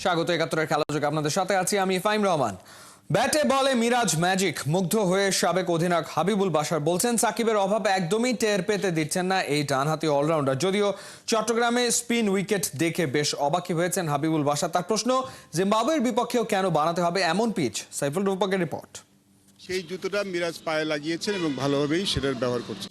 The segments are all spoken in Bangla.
স্বাগত ৭১-এর খেলাযোগে আপনাদের সাথে আছি আমি ফাইম রহমান। ব্যাটে বলে মিরাজ ম্যাজিক, মুগ্ধ হয়ে সাবেক অধিনায়ক হাবিবুল বাশার বলছেন সাকিবের অভাব একদমই টের পেতে দিচ্ছেন না এই ডানহাতি অলরাউন্ডার। যদিও চট্টগ্রামে স্পিন উইকেট দেখে বেশ অবাকই হয়েছেন হাবিবুল বাশার। তার প্রশ্ন, জিম্বাবুয়ের বিপক্ষেও কেন বানাতে হবে এমন পিচ? সাইফুল রূপকের রিপোর্ট। সেই জুতোটা মিরাজ পায়ে লাগিয়েছেন এবং ভালোভাবেই সেটার ব্যবহার করছেন।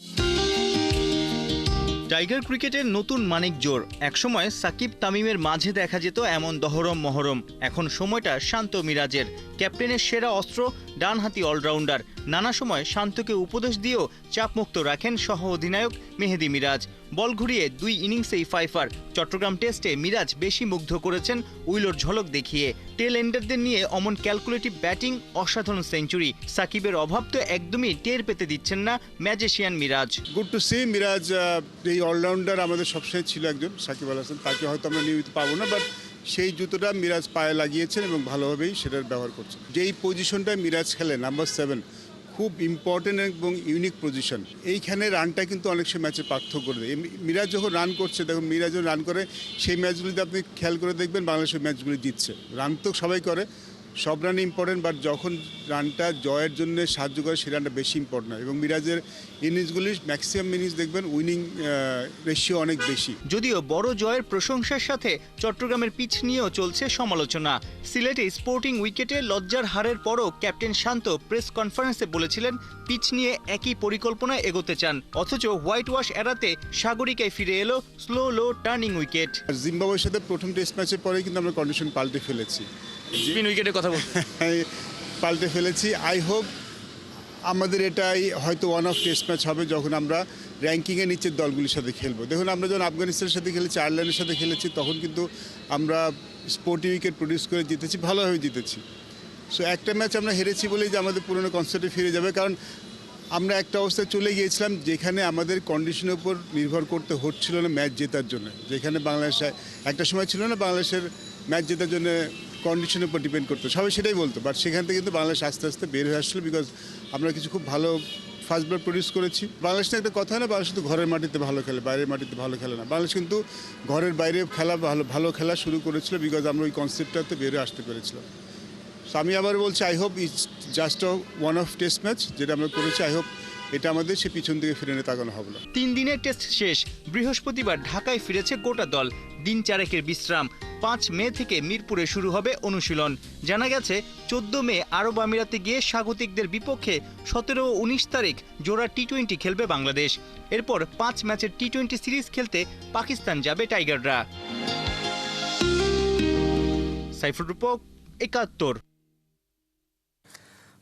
টাইগার ক্রিকেটের নতুন মানিক জোর। একসময় সাকিব তামিমের মাঝে দেখা যেত এমন দহরম মহরম। এখন সময়টা শান্ত মিরাজের। ক্যাপ্টেনের সেরা অস্ত্র ডানহাতি অলরাউন্ডার। নানা সময় শান্তকে উপদেশ দিয়েও চাপমুক্ত রাখেন সহ অধিনায়ক মেহেদী মিরাজ। বল ঘুরিয়ে 2 ইনিংসেই ফাইফার। চট্টগ্রাম টেস্টে মিরাজ বেশি মুগ্ধ করেছেন উইলোর ঝলক দেখিয়ে। টেল এন্ডারদের নিয়ে অমন ক্যালকুলেটিভ ব্যাটিং, অসাধারণ সেঞ্চুরি। সাকিবের অভাব তো একদমই টের পেতে দিচ্ছেন না magician Miraz. Good to see Miraz. এই অলরাউন্ডার আমাদের সবসময় ছিল একজন, সাকিব আল হাসান। তাকে হয়তো আমরা নিয়মিত পাবো না, বাট সেই জুতোটা মিরাজ পায়ে লাগিয়েছেন এবং ভালোভাবেই সেটার ব্যবহার করছেন। যেই পজিশনটায় মিরাজ খেলে নাম্বার 7, খুব ইম্পর্টেন্ট এবং ইউনিক পজিশন। এইখানে রানটা কিন্তু অনেক সময় ম্যাচের পার্থক্য করে দেয়। মিরাজ যখন রান করছে, দেখুন মিরাজ যখন রান করে সেই ম্যাচগুলিতে আপনি খেয়াল করে দেখবেন বাংলাদেশের ম্যাচগুলি জিতছে। রান তো সবাই করে, সব রান ইম্পর্টেন্ট, বাট যখন রানটা জয়ের জন্য সাহায্য করে সেই রানটা বেশি ইম্পর্টেন্ট হয়। এবং মিরাজের ইনিংসগুলি ম্যাক্সিমাম ইনিংস দেখবেন উইনিং রেশিও অনেক বেশি। যদিও বড় জয়ের প্রশংসার সাথে চট্টগ্রামের পিচ নিয়েও চলছে সমালোচনা। সিলেটে স্পোর্টিং উইকেটে লজ্জার হারের পরও ক্যাপ্টেন শান্ত প্রেস কনফারেন্সে বলেছিলেন পিচ নিয়ে একই পরিকল্পনায় এগোতে চান। অথচ হোয়াইট ওয়াশ এড়াতে সাগরিকায় ফিরে এলো লো টার্নিং উইকেট। জিম্বাবুয়ের সাথে প্রথম টেস্ট ম্যাচের পরে কিন্তু আমরা কন্ডিশন পাল্টে ফেলেছি। স্পিন উইকেটের কথা পাল্টে ফেলেছি। আই হোপ আমাদের এটাই হয়তো ওয়ান অফ টেস্ট ম্যাচ হবে যখন আমরা র্যাঙ্কিংয়ের নিচের দলগুলির সাথে খেলবো। দেখুন আমরা যখন আফগানিস্তানের সাথে খেলেছি, আয়ারল্যান্ডের সাথে খেলেছি, তখন কিন্তু আমরা স্পোর্টি উইকেট প্রডিউস করে জিতেছি, ভালোভাবে জিতেছি। সো একটা ম্যাচ আমরা হেরেছি বলেই যে আমাদের পুরনো কনসেপ্টে ফিরে যাবে, কারণ আমরা একটা অবস্থায় চলে গিয়েছিলাম যেখানে আমাদের কন্ডিশনের উপর নির্ভর করতে হচ্ছিল না ম্যাচ জেতার জন্য। যেখানে বাংলাদেশ একটা সময় ছিল না বাংলাদেশের ম্যাচ জেতার জন্য কন্ডিশনের উপর ডিপেন্ড করতো, সবাই সেটাই বলতো। বাট সেখান থেকে কিন্তু বাংলাদেশ আস্তে আস্তে বের হয়ে আসছিলো, বিকজ আমরা কিছু খুব ভালো ফার্স্ট বল প্রডিউস করেছি। বাংলাদেশে একটা কথা না, বাংলাদেশ কিন্তু ঘরের মাটিতে ভালো খেলে, বাইরের মাটিতে ভালো খেলে না। বাংলাদেশ কিন্তু ঘরের বাইরে খেলা ভালো খেলা শুরু করেছিল, বিকজ আমরা ওই কনসেপ্টটাতে বের হয়ে আসতে পেরেছিলাম। সো আমি আবার বলছি, I hope it's just one of test match যেটা আমরা করেছি। আই হোপ এটা আমাদের সে পিছন দিকে ফিরে নিয়ে তাকানো হবে না। 3 দিনের টেস্ট শেষ। বৃহস্পতিবার ঢাকায় ফিরেছে গোটা দল। দিন 4 বিশ্রাম। 5 মে থেকে মিরপুরে শুরু হবে অনুশীলন। জানা গেছে 14 মে আরব আমিরাতে গিয়ে স্বাগতিকদের বিপক্ষে 17 ও 19 তারিখ জোড়া টি-20 খেলবে বাংলাদেশ। এরপর 5 ম্যাচের টি-20 সিরিজ খেলতে পাকিস্তান যাবে টাইগাররা। সাইফুল রূপক, ৭১।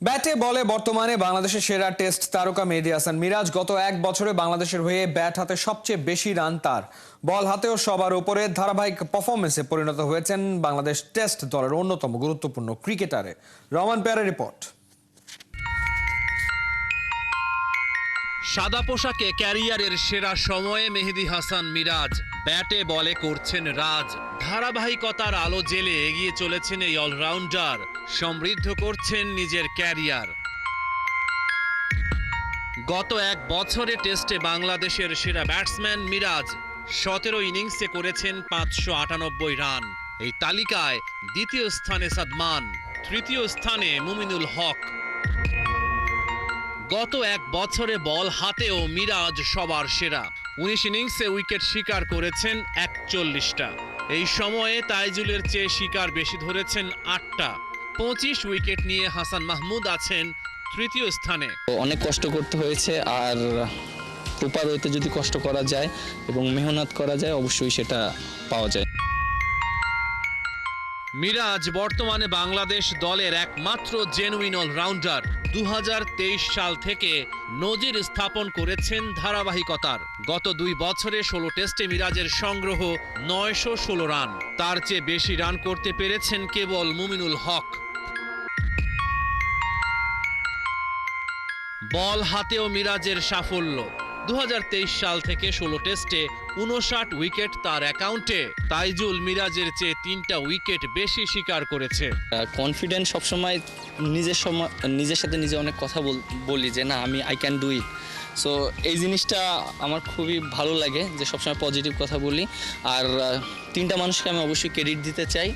ব্যাটে বলে বর্তমানে বাংলাদেশের সেরা টেস্ট তারকা মেহেদী হাসান মিরাজ। গত 1 বছরে বাংলাদেশের হয়ে ব্যাট হাতে সবচেয়ে বেশি রান তার। বল হাতেও সবার উপরে ধারাবাহিক পারফরমেন্সে পরিণত হয়েছেন বাংলাদেশ টেস্ট দলের অন্যতম গুরুত্বপূর্ণ ক্রিকেটারে। রহমান পেয়ারের রিপোর্ট। সাদা পোশাকে ক্যারিয়ারের সেরা সময়ে মেহেদী হাসান মিরাজ ব্যাটে বলে করছেন রাজ। ধারাবাহিকতার আলো জেলে এগিয়ে চলেছেন এই অলরাউন্ডার, সমৃদ্ধ করছেন নিজের ক্যারিয়ার। গত 1 বছরে টেস্টে বাংলাদেশের সেরা ব্যাটসম্যান মিরাজ 17 ইনিংসে করেছেন 598 রান। এই তালিকায় দ্বিতীয় স্থানে সাদমান, তৃতীয় স্থানে মুমিনুল হক। গত 1 বছরে বল হাতেও মিরাজ সবার সেরা। 19 ইনিংসে উইকেট শিকার করেছেন 41টা। এই সময়ে তাইজুলের চেয়ে শিকার বেশি ধরেছেন 8টা। 25 উইকেট নিয়ে হাসান মাহমুদ আছেন তৃতীয় স্থানে। অনেক কষ্ট করতে হয়েছে, আর প্রপার ওয়েতে যদি কষ্ট করা যায় এবং মেহনত করা যায় অবশ্যই সেটা পাওয়া যায়। মিরাজ বর্তমানে বাংলাদেশ দলের একমাত্র জেনুইন অলরাউন্ডার। 2023 সাল থেকে নজির স্থাপন করেছেন ধারাবাহিকতার। গত 2 বছরে 16 টেস্টে মিরাজের সংগ্রহ 916 রান। তার চেয়ে বেশি রান করতে পেরেছেন কেবল মুমিনুল হক। বল হাতেও মিরাজের সাফল্য। 2023 সাল থেকে 16 টেস্টে 59 উইকেট তার অ্যাকাউন্টে। তাইজুল মিরাজের চেয়ে 3টা উইকেট বেশি শিকার করেছে। কনফিডেন্ট সবসময় নিজের সাথে নিজে অনেক কথা বলি যে না, I can do it. So এই জিনিসটা আমার খুবই ভালো লাগে যে সবসময় পজিটিভ কথা বলি। আর 3টা মানুষকে আমি অবশ্যই ক্রেডিট দিতে চাই।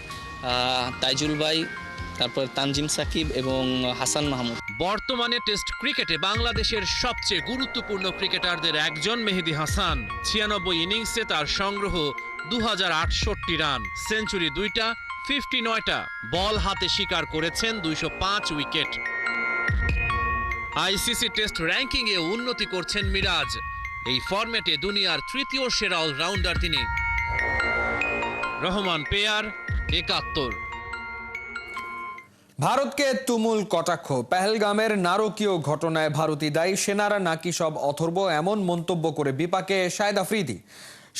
তাইজুল ভাই, তারপর তানজিম সাকিব এবং হাসান মাহমুদ। বর্তমানে টেস্ট ক্রিকেটে বাংলাদেশের সবচেয়ে গুরুত্বপূর্ণ ক্রিকেটারদের একজন মেহেদী হাসান। 96 ইনিংসে তার সংগ্রহ 2068 রান, সেঞ্চুরি 2টা, 59টা, বল হাতে শিকার করেছেন 205 উইকেট। আইসিসি টেস্ট র্যাঙ্কিংয়ে উন্নতি করছেন মিরাজ। এই ফরম্যাটে দুনিয়ার তৃতীয় সেরা অলরাউন্ডার তিনি। রহমান পেয়ার, 71। ভারতকে তুমুল কটাক্ষ, পেহেলগামের নারকীয় ঘটনায় ভারতই দায়ী, সেনারা নাকি সব অথর্ব, এমন মন্তব্য করে বিপাকে শাহিদ আফ্রিদি।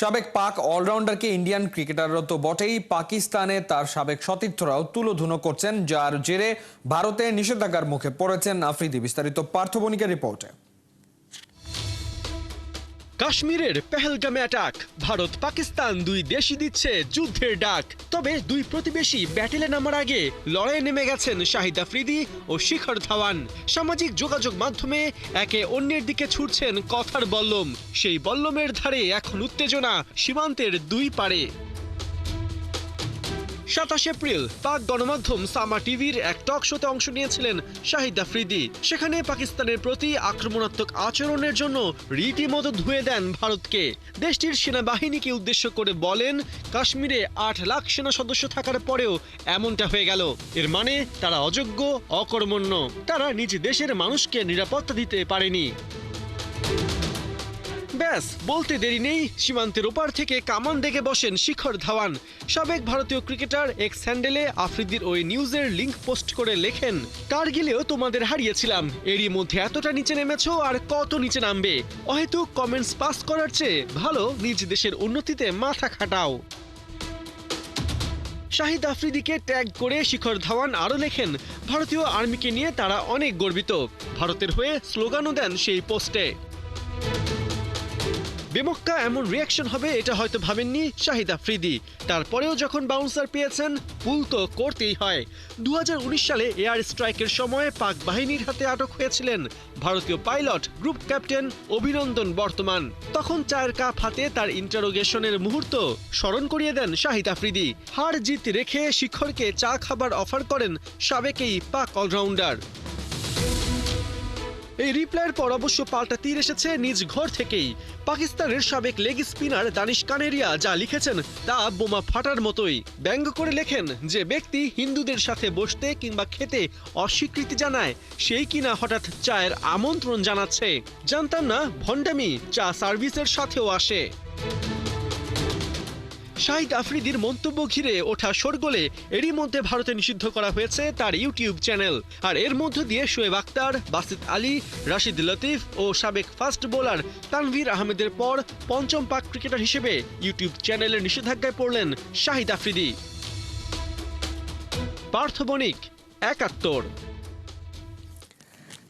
সাবেক পাক অলরাউন্ডারকে ইন্ডিয়ান ক্রিকেটাররা তো বটেই, পাকিস্তানে তার সাবেক সতীর্থরাও তুলোধুনো করছেন, যার জেরে ভারতে নিষেধাজ্ঞার মুখে পড়েছেন আফ্রিদি। বিস্তারিত পার্থ বণিকের রিপোর্টে। কাশ্মীরের পেহেলগামে অ্যাটাক, ভারত পাকিস্তান দুই দেশই দিচ্ছে যুদ্ধের ডাক। তবে দুই প্রতিবেশী ব্যাটেলে নামার আগে লড়াইয়ে নেমে গেছেন শাহিদ আফ্রিদি ও শিখর ধাওয়ান। সামাজিক যোগাযোগ মাধ্যমে একে অন্যের দিকে ছুটছেন কথার বল্লম। সেই বল্লমের ধারে এখন উত্তেজনা সীমান্তের দুই পারে। 27 এপ্রিল পাক গণমাধ্যম সামা টিভির এক টক শোতে অংশ নিয়েছিলেন শাহিদ আফ্রিদি। সেখানে পাকিস্তানের প্রতি আক্রমণাত্মক আচরণের জন্য রীতিমতো ধুয়ে দেন ভারতকে। দেশটির সেনাবাহিনীকে উদ্দেশ্য করে বলেন, কাশ্মীরে 8 লাখ সেনা সদস্য থাকার পরেও এমনটা হয়ে গেল। এর মানে তারা অযোগ্য, অকর্মণ্য, তারা নিজ দেশের মানুষকে নিরাপত্তা দিতে পারেনি। ব্যাস, বলতে দেরি নেই, সীমান্তের ওপার থেকে কামান দেখে বসেন শিখর ধাওয়ান। সাবেক ভারতীয় ক্রিকেটার এক্স হ্যান্ডেলে আফ্রিদির ওই নিউজের লিংক পোস্ট করে লেখেন, কারগিলেও তোমাদের হারিয়েছিলাম, এরই মধ্যে এতটা নিচে নেমেছো, আর কত নিচে নামবে? অহেতুক কমেন্টস পাস করার চেয়ে ভালো নিজ দেশের উন্নতিতে মাথা খাটাও। শাহিদ আফ্রিদিকে ট্যাগ করে শিখর ধাওয়ান আরও লেখেন, ভারতীয় আর্মিকে নিয়ে তারা অনেক গর্বিত। ভারতের হয়ে স্লোগানও দেন সেই পোস্টে। বেমক্কা এমন রিয়াকশন হবে এটা হয়তো ভাবেননি শাহিদ আফ্রিদি। তারপরেও যখন বাউন্সার পেয়েছেন, পুল তো করতেই হয়। 2019 সালে এয়ার স্ট্রাইকের সময় পাক বাহিনীর হাতে আটক হয়েছিলেন ভারতীয় পাইলট গ্রুপ ক্যাপ্টেন অভিনন্দন বর্তমান। তখন চায়ের কাপ হাতে তার ইন্টারোগেশনের মুহূর্ত স্মরণ করিয়ে দেন শাহিদ আফ্রিদি। হার জিত রেখে শিখরকে চা খাবার অফার করেন সাবেক এই পাক অলরাউন্ডার। এই রিপ্লাইয়ের পর অবশ্য পাল্টা তীর এসেছে নিজ ঘর থেকেই। পাকিস্তানের সাবেক লেগ স্পিনার দানিশ কানেরিয়া যা লিখেছেন তা বোমা ফাটার মতোই। ব্যঙ্গ করে লেখেন, যে ব্যক্তি হিন্দুদের সাথে বসতে কিংবা খেতে অস্বীকৃতি জানায়, সেই কিনা হঠাৎ চায়ের আমন্ত্রণ জানাচ্ছে। জানতাম না ভণ্ডামি চা সার্ভিসের সাথেও আসে। শাহিদ আফ্রিদির মন্তব্য ঘিরে ওঠা শোরগোলে এরই মধ্যে ভারতে নিষিদ্ধ করা হয়েছে তার ইউটিউব চ্যানেল। আর এর মধ্য দিয়ে শোয়েব আখতার, বাসিত আলী, রাশিদ লতিফ ও সাবেক ফাস্ট বোলার তানভীর আহমেদের পর পঞ্চম পাক ক্রিকেটার হিসেবে ইউটিউব চ্যানেলের নিষেধাজ্ঞায় পড়লেন শাহিদ আফ্রিদি। পার্থ বণিক, 71।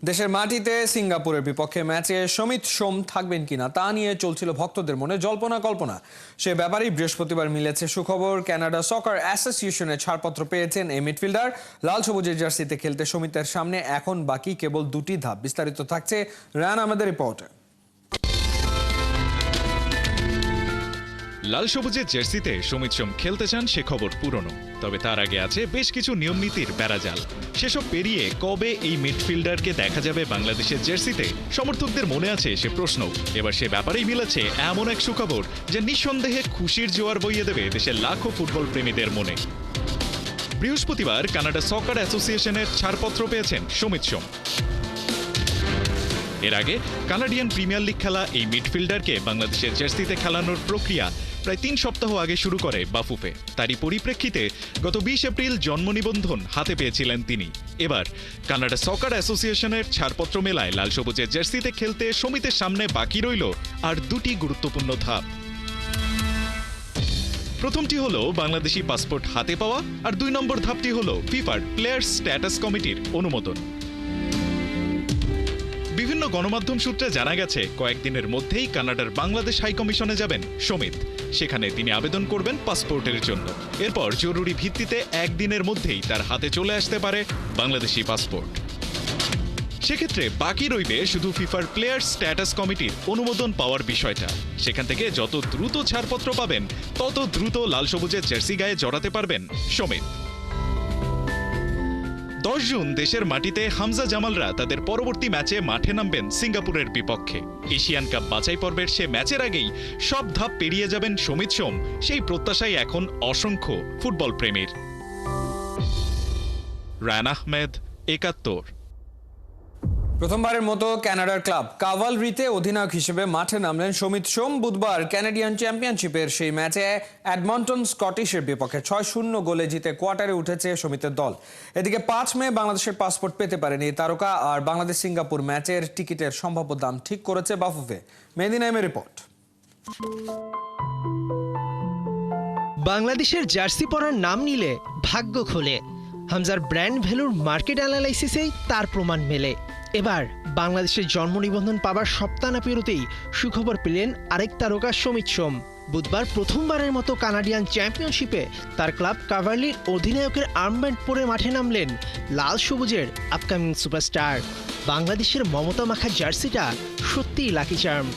দেশের মাটিতে সিঙ্গাপুরের বিপক্ষে ম্যাচে সমিত সোম থাকবেন কিনা তা নিয়ে চলছিল ভক্তদের মনে জল্পনা কল্পনা। সে ব্যাপারেই বৃহস্পতিবার মিলেছে সুখবর। কানাডা সকার অ্যাসোসিয়েশনের ছাড়পত্র পেয়েছেন এই মিডফিল্ডার। লাল সবুজের জার্সিতে খেলতে সমিতের সামনে এখন বাকি কেবল 2টি ধাপ। বিস্তারিত থাকছে রায়ান আমাদের রিপোর্টে। লাল সবুজের জার্সিতে সমিত সোম খেলতে চান সে খবর পুরনো, তবে তার আগে আছে বেশ কিছু নিয়ম নীতির বেড়াজাল। সেসব পেরিয়ে কবে এই মিডফিল্ডারকে দেখা যাবে বাংলাদেশের জার্সিতে, সমর্থকদের মনে আছে সে প্রশ্ন। এবার সে ব্যাপারেই মিলেছে এমন এক সুখবর যা নিঃসন্দেহে খুশির জোয়ার বইয়ে দেবে দেশের লাখো ফুটবল প্রেমীদের মনে। বৃহস্পতিবার কানাডা সকার অ্যাসোসিয়েশনের ছাড়পত্র পেয়েছেন সমিত সোম। এর আগে কানাডিয়ান প্রিমিয়ার লিগ খেলা এই মিডফিল্ডারকে বাংলাদেশের জার্সিতে খেলানোর প্রক্রিয়া প্রায় 3 সপ্তাহ আগে শুরু করে বাফুফে। তারই পরিপ্রেক্ষিতে গত 20 এপ্রিল জন্ম নিবন্ধন হাতে পেয়েছিলেন তিনি। এবার কানাডা সকার অ্যাসোসিয়েশনের ছাড়পত্র মেলায় লাল সবুজের জার্সিতে খেলতে সমিতের সামনে বাকি রইল আর 2টি গুরুত্বপূর্ণ ধাপ। প্রথমটি হলো বাংলাদেশি পাসপোর্ট হাতে পাওয়া, আর 2 নম্বর ধাপটি হলো ফিফার প্লেয়ার্স স্ট্যাটাস কমিটির অনুমোদন। বিভিন্ন গণমাধ্যম সূত্রে জানা গেছে কয়েকদিনের মধ্যেই কানাডার বাংলাদেশ হাইকমিশনে যাবেন সমিত। সেখানে তিনি আবেদন করবেন পাসপোর্টের জন্য। এরপর জরুরি ভিত্তিতে একদিনের মধ্যেই তার হাতে চলে আসতে পারে বাংলাদেশি পাসপোর্ট। সেক্ষেত্রে বাকি রইবে শুধু ফিফার প্লেয়ার্স স্ট্যাটাস কমিটির অনুমোদন পাওয়ার বিষয়টা। সেখান থেকে যত দ্রুত ছাড়পত্র পাবেন তত দ্রুত লাল সবুজের জার্সি গায়ে জড়াতে পারবেন সমিত। 10 জুন দেশের মাটিতে হামজা জামালরা তাদের পরবর্তী ম্যাচে মাঠে নামবেন সিঙ্গাপুরের বিপক্ষে। এশিয়ান কাপ বাছাই পর্বের সে ম্যাচের আগেই সব ধাপ পেরিয়ে যাবেন সমিত সোম, সেই প্রত্যাশাই এখন অসংখ্য ফুটবল প্রেমীর। রায়ন আহমেদ, 71। প্রথমবারের মতো কানাডার ক্লাব কাভালরিতে অধিনায়ক হিসেবে মাঠে নামলেন সমিত সোম। বুধবার ক্যানাডিয়ান চ্যাম্পিয়নশিপের সেই ম্যাচে এডমন্টন স্কটিশের বিপক্ষে 6-0 গোলে জিতে কোয়ার্টারে উঠেছে সমিতের দল। এদিকে 5 মে বাংলাদেশের পাসপোর্ট পেতে পারেন এই তারকা। আর বাংলাদেশ সিঙ্গাপুর ম্যাচের টিকিটের সম্ভাব্য দাম ঠিক করেছে বাফুফে। মেহেদী নাইমের রিপোর্ট। বাংলাদেশের জার্সি পরার নাম নিলে ভাগ্য খোলে। হামজার ব্র্যান্ড ভ্যালুর মার্কেট অ্যানালাইসিসেই তার প্রমাণ মেলে। এবার বাংলাদেশের জন্ম নিবন্ধন পাবার সপ্তাহ না পেরোতেই সুখবর পেলেন আরেক তারকা সমিত সোম। বুধবার প্রথমবারের মতো কানাডিয়ান চ্যাম্পিয়নশিপে তার ক্লাব কাভারলির অধিনায়কের আর্মব্যান্ড পরে মাঠে নামলেন লাল সবুজের আপকামিং সুপারস্টার। বাংলাদেশের মমতা মাখা জার্সিটা সত্যিই লাকি চার্ম।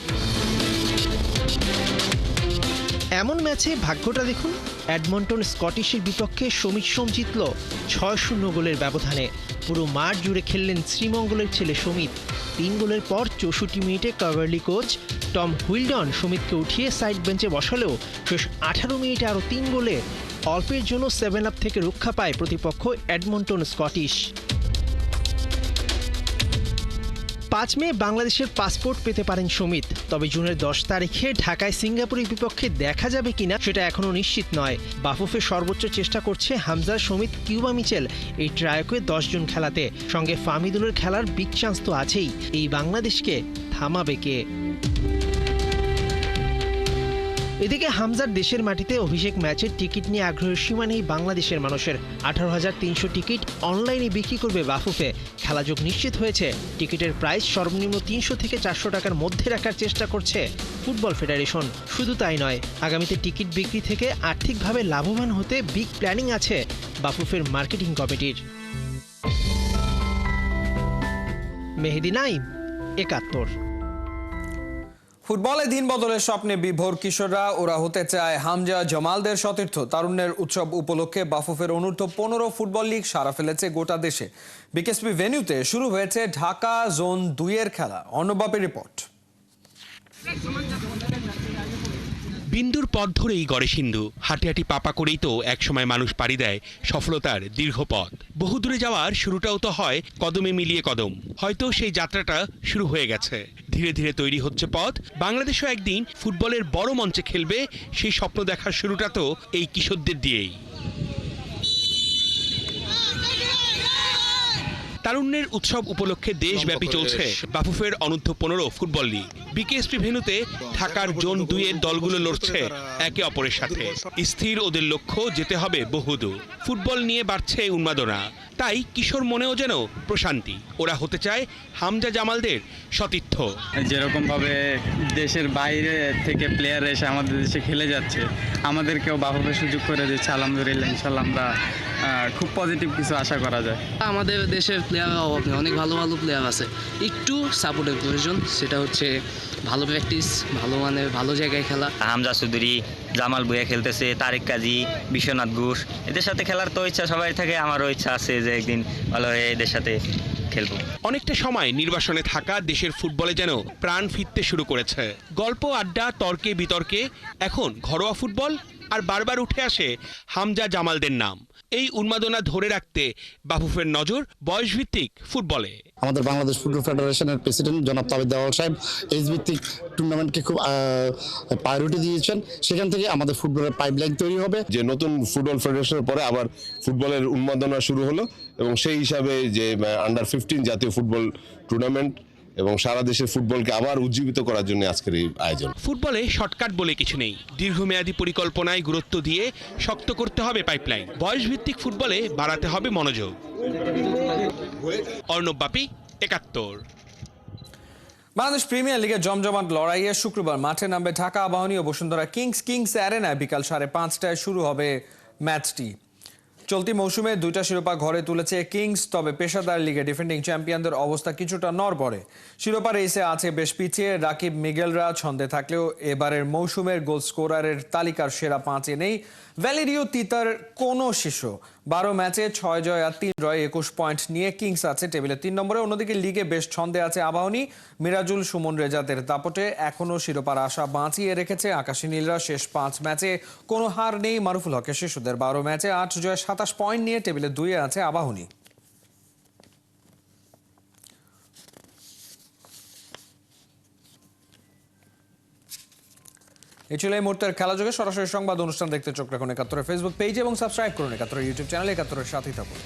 এমন ম্যাচে ভাগ্যটা দেখুন। এডমন্টন স্কটিশের বিপক্ষে সমিত সোম জিতল 6-0 গোলের ব্যবধানে। পুরো মাঠ জুড়ে খেললেন শ্রীমঙ্গলের ছেলে সমিত। 3 গোলের পর 64 মিনিটে কাভারলি কোচ টম হুইলডন সমিতকে উঠিয়ে সাইড বেঞ্চে বসালেও শেষ 18 মিনিটে আরও 3 গোলে অল্পের জন্য 7 আপ থেকে রক্ষা পায় প্রতিপক্ষ এডমন্টন স্কটিশ। 5 মে বাংলাদেশের পাসপোর্ট পেতে পারেন সমিত। তবে জুনের 10 তারিখে ঢাকায় সিঙ্গাপুরের বিপক্ষে দেখা যাবে কিনা সেটা এখনও নিশ্চিত নয়। বাফুফে সর্বোচ্চ চেষ্টা করছে হামজা, সমিত, কিউবা মিচেল এই ট্রায়োকে 10 জুন খেলাতে। সঙ্গে ফামিদুলের খেলার বিগ চান্স তো আছেই। এই বাংলাদেশকে থামাবে কে? এদিকে হামজার দেশের মাটিতে অভিষেক ম্যাচের টিকিট নিয়ে আগ্রহের সীমা নেই বাংলাদেশের মানুষের। 18,300 টিকিট অনলাইনে বিক্রি করবে বাফুফে। খেলাযোগ নিশ্চিত হয়েছে। টিকিটের প্রাইস সর্বনিম্ন 300 থেকে 400 টাকার মধ্যে রাখার চেষ্টা করছে ফুটবল ফেডারেশন। শুধু তাই নয়, আগামীতে টিকিট বিক্রি থেকে আর্থিকভাবে লাভবান হতে বিগ প্ল্যানিং আছে বাফুফের মার্কেটিং কমিটির। মেহেদী নাইম, 71। ফুটবলে দিন বদলের স্বপ্নে বিভোর কিশোররা। ওরা হতে চায় হামজা জামালদের সতীর্থ। তারুণ্যের উৎসব উপলক্ষে বাফুফের অনূর্ধ্ব 15 ফুটবল লিগ সারা ফেলেছে গোটা দেশে। বিকেএসপি ভেন্যুতে শুরু হয়েছে ঢাকা জোন 2-এর খেলা। অর্ণবাপের রিপোর্ট। বিন্দুর পথ ধরেই গড়ে সিন্ধু। হাঁটি হাঁটি পাপা করেই তো একসময় মানুষ পাড়ি দেয় সফলতার দীর্ঘ পথ। বহু দূরে যাওয়ার শুরুটাও তো হয় কদমে মিলিয়ে কদম। হয়তো সেই যাত্রাটা শুরু হয়ে গেছে। ধীরে ধীরে তৈরি হচ্ছে পথ। বাংলাদেশও একদিন ফুটবলের বড় মঞ্চে খেলবে, সেই স্বপ্ন দেখার শুরুটা তো এই কিশোরদের দিয়েই। তারুণ্যের উৎসব উপলক্ষে দেশব্যাপী চলছে বাফুফের অনূর্ধ্ব 15 ফুটবল লিগ। বিকেএসপি ভেন্যুতে ঢাকার জোন 2-এর দলগুলো লড়ছে একে অপরের সাথে। স্থির ওদের লক্ষ্য, যেতে হবে বহুদূর। ফুটবল নিয়ে বাড়ছে উন্মাদনা, তাই কিশোর মনেও যেন প্রশান্তি। ওরা হতে চায় হামজা জামালদের সতীর্থ। যেরকম ভাবে দেশের বাইরে থেকে প্লেয়ার এসে আমাদের দেশে খেলে যাচ্ছে, আমাদেরকেও বাফুফে সুযোগ করে দিচ্ছে। আলহামদুলিল্লাহ, ইনশাল্লাহ আমরা খুব পজিটিভ কিছু আশা করা যায়। আমাদের দেশের প্লেয়ারের অভাব নেই, অনেক ভালো ভালো প্লেয়ার আছে। একটু সাপোর্টের প্রয়োজন, সেটা হচ্ছে ভালো প্র্যাকটিস, ভালো মানের ভালো জায়গায় খেলা। হামজা চৌধুরী, জামাল ভুঁইয়া খেলতেছে, তারেক কাজী, বিশ্বনাথ ঘোষ, এদের সাথে খেলার তো ইচ্ছা সবাই থাকে। আমারও ইচ্ছা আছে যে একদিন ভালো হয়ে এদের সাথে খেলবো। অনেকটা সময় নির্বাসনে থাকা দেশের ফুটবলে যেন প্রাণ ফিরতে শুরু করেছে। গল্প, আড্ডা, তর্কে বিতর্কে এখন ঘরোয়া ফুটবল, আর বারবার উঠে আসে হামজা জামালদের নাম। এই উন্মাদনা ধরে রাখতে বাফুফের নজর বয়সভিত্তিক ফুটবলে। আমাদের বাংলাদেশ ফুটবল ফেডারেশনের প্রেসিডেন্ট জনাব তাবিদ দেওয়াল সাহেব এজ ভিত্তিক টুর্নামেন্টকে খুব প্রায়োরিটি দিয়েছেন। সেখান থেকে আমাদের ফুটবলের পাইপলাইন তৈরি হবে। যে নতুন ফুটবল ফেডারেশনের পরে আবার ফুটবলের উন্মাদনা শুরু হলো, এবং সেই হিসাবে যে আন্ডার 15 জাতীয় ফুটবল টুর্নামেন্ট এবং সারা দেশের ফুটবলকে আবার উজ্জীবিত করার জন্য আজকের এই আয়োজন। ফুটবলে শর্টকাট বলে কিছু নেই। দীর্ঘমেয়াদী পরিকল্পনায় গুরুত্ব দিয়ে শক্ত করতে হবে পাইপলাইন। বয়সভিত্তিক ফুটবলে বাড়াতে হবে মনোযোগ। অর্ণব বাপি, 71। বাংলাদেশ প্রিমিয়ার লিগের জমজমাট লড়াইয়ে শুক্রবার মাঠে নামবে ঢাকা আবাহনী ও বসুন্ধরা কিংস অ্যারেনায়। বিকাল 5:30টায় শুরু হবে ম্যাচটি। চলতি মৌসুমে 2টা শিরোপা ঘরে তুলেছে কিংস। তবে পেশাদার লিগে ডিফেন্ডিং চ্যাম্পিয়নদের অবস্থা কিছুটা নড়বড়ে। শিরোপা রেসে আছে বেশ পিছিয়ে। রাকিব মিগেলরা ছন্দে থাকলেও এবারের মৌসুমের গোল স্কোরারের তালিকার সেরা 5-এ নেই। ভ্যালেরিও তিতার কোনো শিশু 12 ম্যাচে 6 জয় আর 3 ড্রয় 21 পয়েন্ট নিয়ে কিংস আছে টেবিলে 3 নম্বরে। অন্যদিকে লিগে বেশ ছন্দে আছে আবাহনী। মিরাজুল সুমন রেজাতের দাপটে এখনো শিরোপার আশা বাঁচিয়ে রেখেছে আকাশী নীলরা। শেষ 5 ম্যাচে কোনো হার নেই মারুফুল হকের শিশুদের। 12 ম্যাচে 8 জয় 27 পয়েন্ট নিয়ে টেবিলে 2-এ আছে আবাহনী। এই ছিল এই মুহূর্তের খেলাযোগে। সরাসরি সংবাদ অনুষ্ঠান দেখতে চোখ রাখুন 71 ফেসবুক পেজ এবং সাবস্ক্রাইব করুন 71 ইউটিউব চ্যানেল। 71 সাথেই থাকুন।